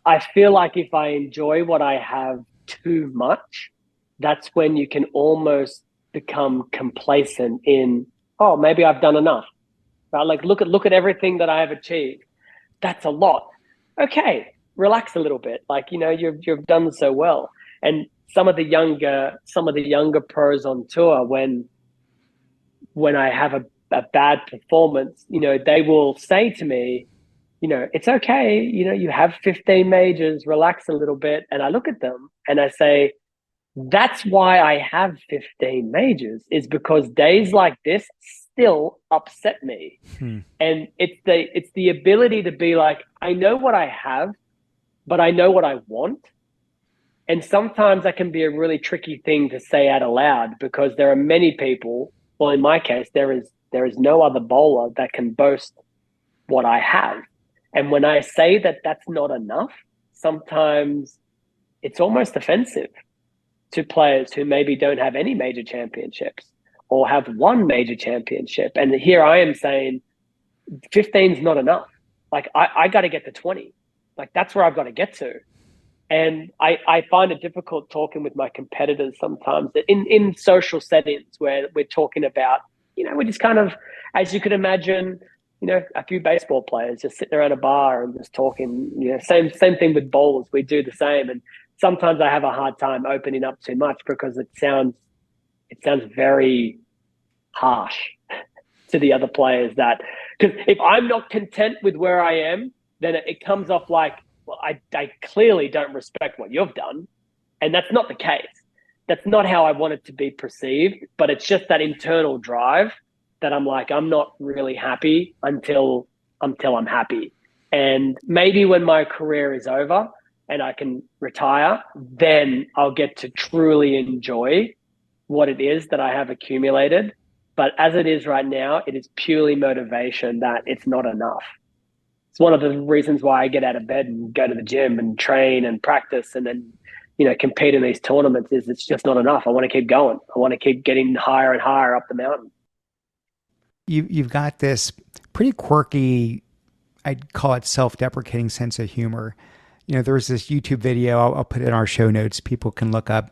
I feel like if I enjoy what I have too much, that's when you can almost become complacent in, oh, maybe I've done enough. Right? Like look at everything that I have achieved. That's a lot. Okay, relax a little bit. Like, you've done so well. And some of the younger pros on tour, when I have a bad performance, they will say to me, it's okay, you have 15 majors, relax a little bit. And I look at them and I say, that's why I have 15 majors, is because days like this still upset me. Hmm. And it's the ability to be like, I know what I have, but I know what I want. And sometimes that can be a really tricky thing to say out aloud because there are many people, well, in my case, there is no other bowler that can boast what I have. And when I say that that's not enough, sometimes it's almost offensive to players who maybe don't have any major championships or have one major championship. And here I am saying 15 is not enough. Like I got to get to 20. Like that's where I've got to get to. And I find it difficult talking with my competitors sometimes in social settings where we're talking about, we're just kind of, as you could imagine, a few baseball players just sitting around a bar and just talking, same thing with bowlers. We do the same. And sometimes I have a hard time opening up too much because it sounds very harsh to the other players that, because if I'm not content with where I am, then it comes off like, well, I clearly don't respect what you've done. And that's not the case. That's not how I want it to be perceived, but it's just that internal drive that I'm like, I'm not really happy until I'm happy. And maybe when my career is over and I can retire, then I'll get to truly enjoy what it is that I have accumulated. But as it is right now, it is purely motivation that it's not enough. It's one of the reasons why I get out of bed and go to the gym and train and practice and then, compete in these tournaments is it's just not enough. I want to keep going. I want to keep getting higher and higher up the mountain. You've got this pretty quirky, I'd call it self-deprecating sense of humor. There's this YouTube video. I'll put it in our show notes. People can look up.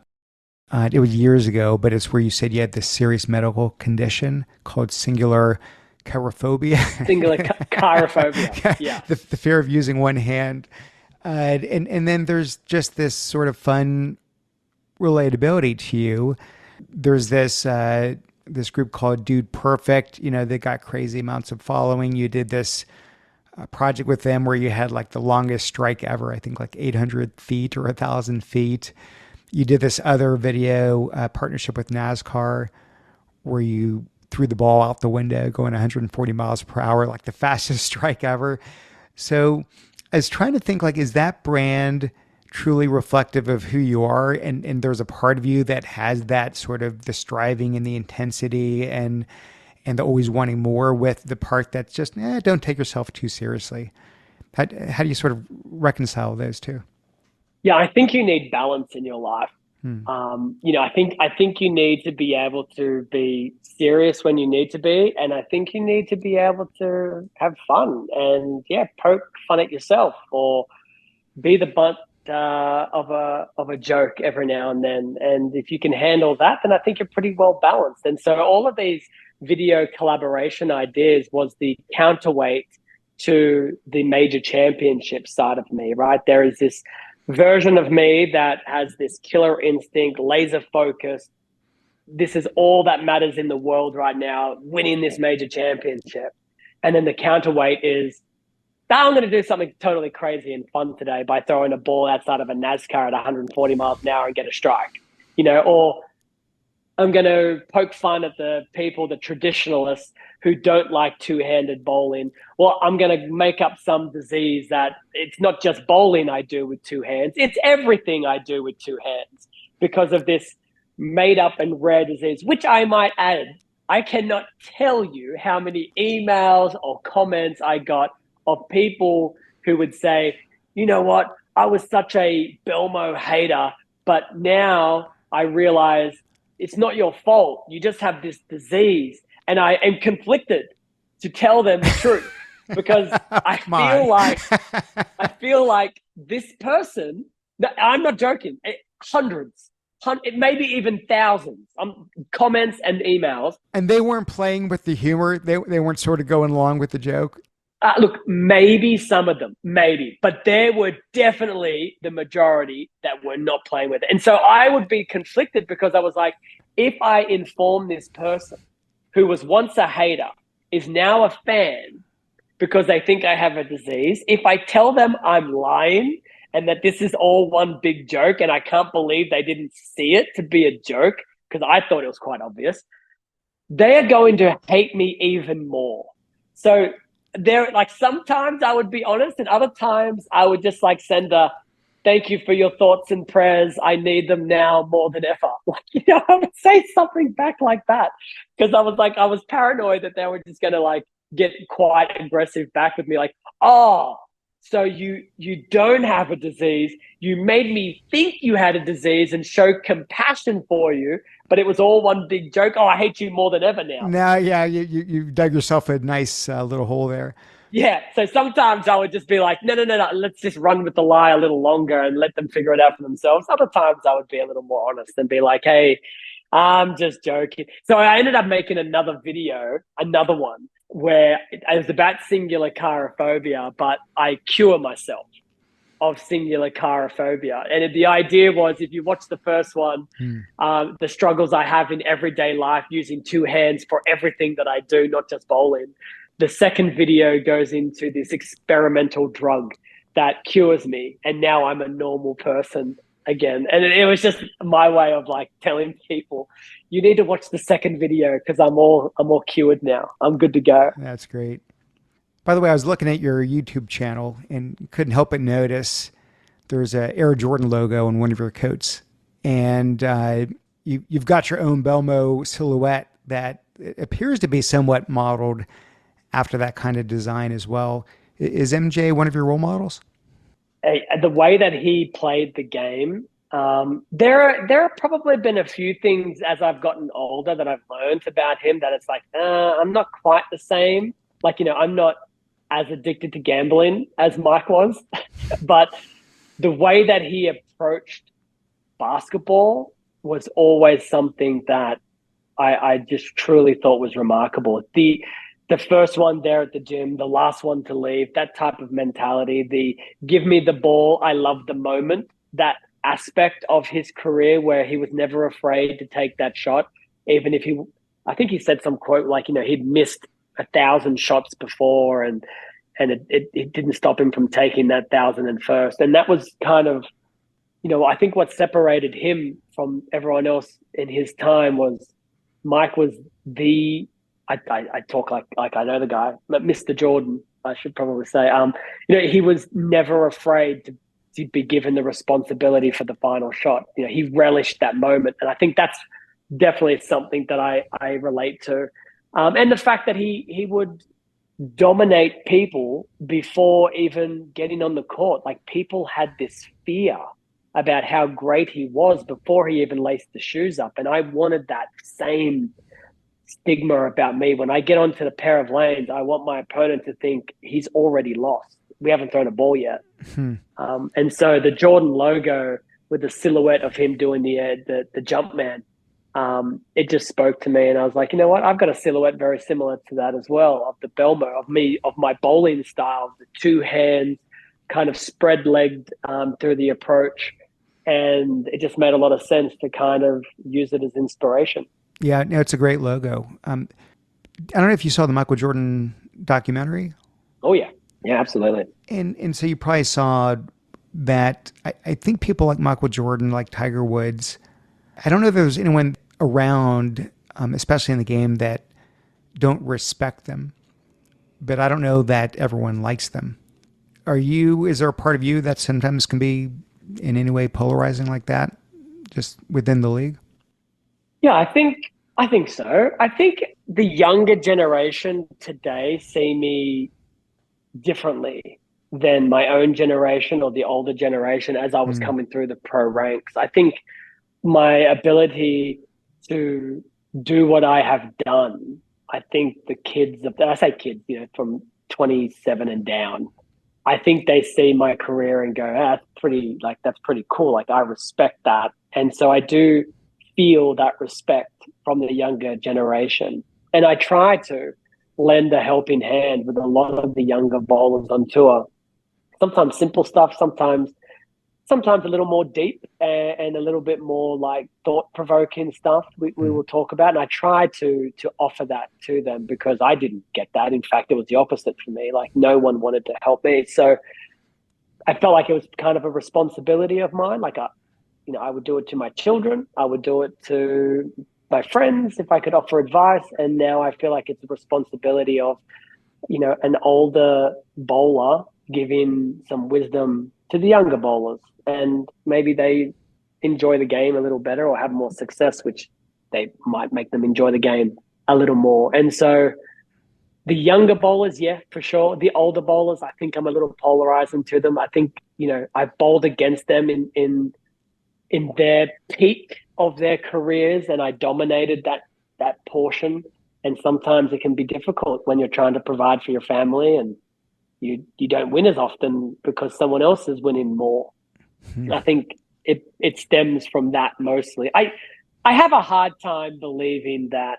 It was years ago, but it's where you said you had this serious medical condition called singular chirophobia. Singular chirophobia. Yeah. The fear of using one hand. And then there's just this sort of fun relatability to you. There's this group called Dude Perfect. They got crazy amounts of following. You did this project with them where you had like the longest strike ever. I think like 800 feet or 1,000 feet. You did this other video partnership with NASCAR where you threw the ball out the window going 140 miles per hour, like the fastest strike ever. So I was trying to think, like, is that brand truly reflective of who you are? And there's a part of you that has that sort of the striving and the intensity and the always wanting more, with the part that's just, don't take yourself too seriously. How do you sort of reconcile those two? Yeah, I think you need balance in your life. Hmm. I think you need to be able to be serious when you need to be, and I think you need to be able to have fun and poke fun at yourself or be the butt of a joke every now and then. And if you can handle that, then I think you're pretty well balanced. And so all of these video collaboration ideas was the counterweight to the major championship side of me, right? There is this version of me that has this killer instinct, laser focus. This is all that matters in the world right now, winning this major championship. And then the counterweight is, I'm going to do something totally crazy and fun today by throwing a ball outside of a NASCAR at 140 miles an hour and get a strike, or I'm going to poke fun at the people, the traditionalists who don't like two-handed bowling. Well, I'm going to make up some disease that it's not just bowling I do with two hands. It's everything I do with two hands because of this made up and rare disease, which I might add, I cannot tell you how many emails or comments I got of people who would say, you know what, I was such a Belmo hater, but now I realize it's not your fault. You just have this disease. And I am conflicted to tell them the truth because I feel like I feel like this person, I'm not joking, hundreds, it maybe even thousands comments and emails. And they weren't playing with the humor. They weren't sort of going along with the joke. Look, maybe some of them, maybe, but there were definitely the majority that were not playing with it. And so I would be conflicted because I was like, if I inform this person who was once a hater, is now a fan because they think I have a disease, if I tell them I'm lying and that this is all one big joke and I can't believe they didn't see it to be a joke because I thought it was quite obvious, they are going to hate me even more. So there, like, sometimes I would be honest and other times I would just like send a thank you for your thoughts and prayers. I need them now more than ever. Like, I would say something back like that because I was paranoid that they were just going to like get quite aggressive back with me. Like, oh, so you don't have a disease. You made me think you had a disease and show compassion for you, but it was all one big joke. Oh, I hate you more than ever now. Now, yeah, you dug yourself a nice little hole there. Yeah. So sometimes I would just be like, no. Let's just run with the lie a little longer and let them figure it out for themselves. Other times I would be a little more honest and be like, hey, I'm just joking. So I ended up making another video, another one, where it was about singular chirophobia, but I cure myself of singular chirophobia. And the idea was, if you watch the first one, the struggles I have in everyday life using two hands for everything that I do, not just bowling. The second video goes into this experimental drug that cures me. And now I'm a normal person again. And it was just my way of like telling people, you need to watch the second video because I'm all cured now. I'm good to go. That's great. By the way, I was looking at your YouTube channel and couldn't help but notice there's a Air Jordan logo on one of your coats, and you've got your own Belmo silhouette that appears to be somewhat modeled after that kind of design as well. Is MJ one of your role models? The way that he played the game, there have probably been a few things as I've gotten older that I've learned about him that it's like, I'm not quite the same. Like, I'm not as addicted to gambling as Mike was, but the way that he approached basketball was always something that I just truly thought was remarkable. The first one there at the gym, the last one to leave, that type of mentality, the give me the ball, I love the moment, that aspect of his career where he was never afraid to take that shot, even if I think he said some quote like, he'd missed 1,000 shots before and it didn't stop him from taking that 1,001st. And that was kind of, I think what separated him from everyone else in his time was Mike was the I talk like I know the guy, but Mr. Jordan, I should probably say. He was never afraid to be given the responsibility for the final shot. He relished that moment, and I think that's definitely something that I relate to. And the fact that he would dominate people before even getting on the court. Like people had this fear about how great he was before he even laced the shoes up, and I wanted that same stigma about me. When I get onto the pair of lanes, I want my opponent to think he's already lost. We haven't thrown a ball yet. And so the Jordan logo with the silhouette of him doing the jump man, it just spoke to me. And I was like, you know what? I've got a silhouette very similar to that as well, of the Belmo, of my bowling style, the two hands kind of spread legged through the approach. And it just made a lot of sense to kind of use it as inspiration. Yeah, no, it's a great logo. I don't know if you saw the Michael Jordan documentary. Oh yeah. Yeah, absolutely. And so you probably saw that I think people like Michael Jordan, like Tiger Woods, I don't know if there's anyone around, especially in the game, that don't respect them. But I don't know that everyone likes them. Is there a part of you that sometimes can be in any way polarizing like that, just within the league? Yeah, I think so. I think the younger generation today see me differently than my own generation or the older generation as I was Mm, coming through the pro ranks. I think my ability to do what I have done, I think the kids, I say kids, from 27 and down, I think they see my career and go, that's pretty cool. Like I respect that. And so I do feel that respect from the younger generation. And I try to lend a helping hand with a lot of the younger bowlers on tour. Sometimes simple stuff, sometimes a little more deep and a little bit more like thought provoking stuff we mm. will talk about. And I try to offer that to them because I didn't get that. In fact, it was the opposite for me. Like no one wanted to help me. So I felt like it was kind of a responsibility of mine. Like I would do it to my children. I would do it to my friends if I could offer advice. And now I feel like it's a responsibility of, an older bowler giving some wisdom to the younger bowlers. And maybe they enjoy the game a little better or have more success, which they might make them enjoy the game a little more. And so the younger bowlers, yeah, for sure. The older bowlers, I think I'm a little polarizing to them. I think, I've bowled against them in their peak of their careers and I dominated that portion. And sometimes it can be difficult when you're trying to provide for your family and you don't win as often because someone else is winning more. I think it stems from that mostly. I have a hard time believing that.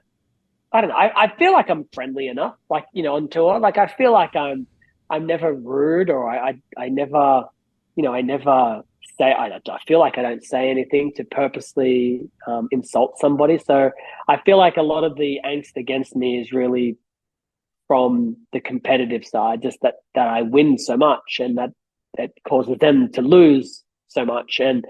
I don't know. I feel like I'm friendly enough, like on tour. Like I feel like I'm never rude, or I never, I never say. I feel like I don't say anything to purposely insult somebody. So I feel like a lot of the angst against me is really from the competitive side, just that I win so much, and that causes them to lose so much. And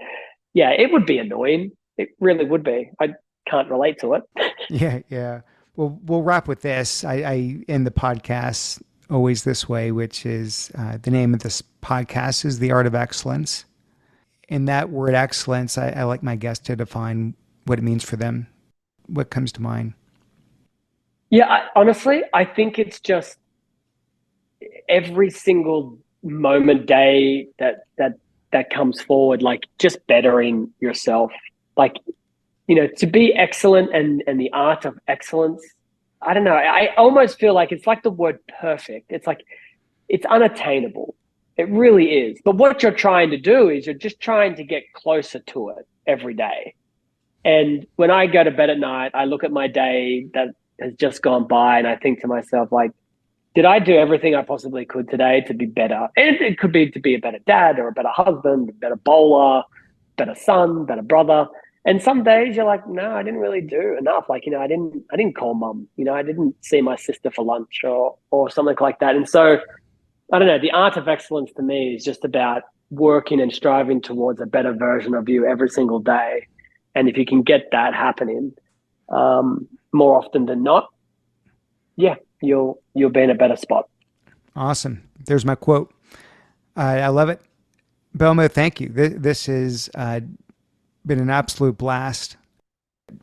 yeah, it would be annoying. It really would be. I can't relate to it. Yeah, yeah. Well, we'll wrap with this. I end the podcast always this way, which is the name of this podcast is The Art of Excellence. In that word excellence, I like my guests to define what it means for them. What comes to mind? Yeah, honestly, I think it's just every single moment, day that comes forward, like just bettering yourself. Like, to be excellent and the art of excellence. I don't know. I almost feel like it's like the word perfect. It's like it's unattainable. It really is. But what you're trying to do is you're just trying to get closer to it every day. And when I go to bed at night, I look at my day that has just gone by and I think to myself, like, did I do everything I possibly could today to be better? And it could be to be a better dad or a better husband, a better bowler, better son, better brother. And some days you're like, no, I didn't really do enough. Like, I didn't call mum, I didn't see my sister for lunch or something like that. And so I don't know, the art of excellence to me is just about working and striving towards a better version of you every single day. And if you can get that happening, more often than not, yeah, you'll be in a better spot. Awesome. There's my quote. I love it. Belmo, thank you. This has been an absolute blast.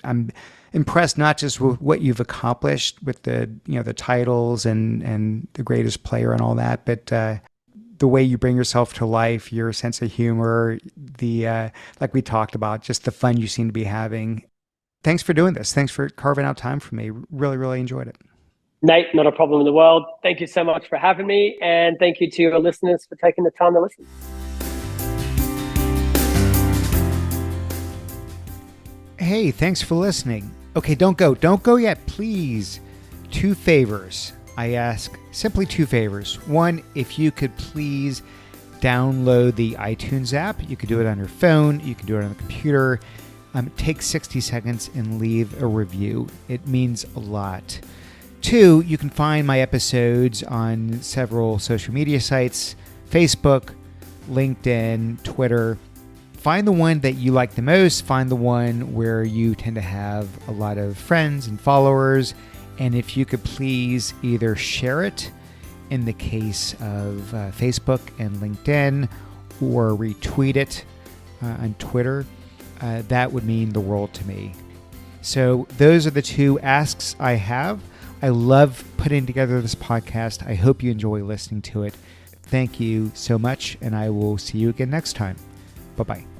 I'm impressed not just with what you've accomplished with the titles and the greatest player and all that, but the way you bring yourself to life, your sense of humor, the like we talked about, just the fun you seem to be having. Thanks for doing this. Thanks for carving out time for me. Really, really enjoyed it. Nate, not a problem in the world. Thank you so much for having me. And thank you to your listeners for taking the time to listen. Hey, thanks for listening. Okay, don't go. Don't go yet, please. 2 favors. I ask simply 2 favors. One, if you could please download the iTunes app. You could do it on your phone. You can do it on the computer. Take 60 seconds and leave a review. It means a lot. 2, you can find my episodes on several social media sites, Facebook, LinkedIn, Twitter. Find the one that you like the most. Find the one where you tend to have a lot of friends and followers. And if you could please either share it in the case of Facebook and LinkedIn, or retweet it on Twitter, that would mean the world to me. So those are the 2 asks I have. I love putting together this podcast. I hope you enjoy listening to it. Thank you so much, and I will see you again next time. Bye-bye.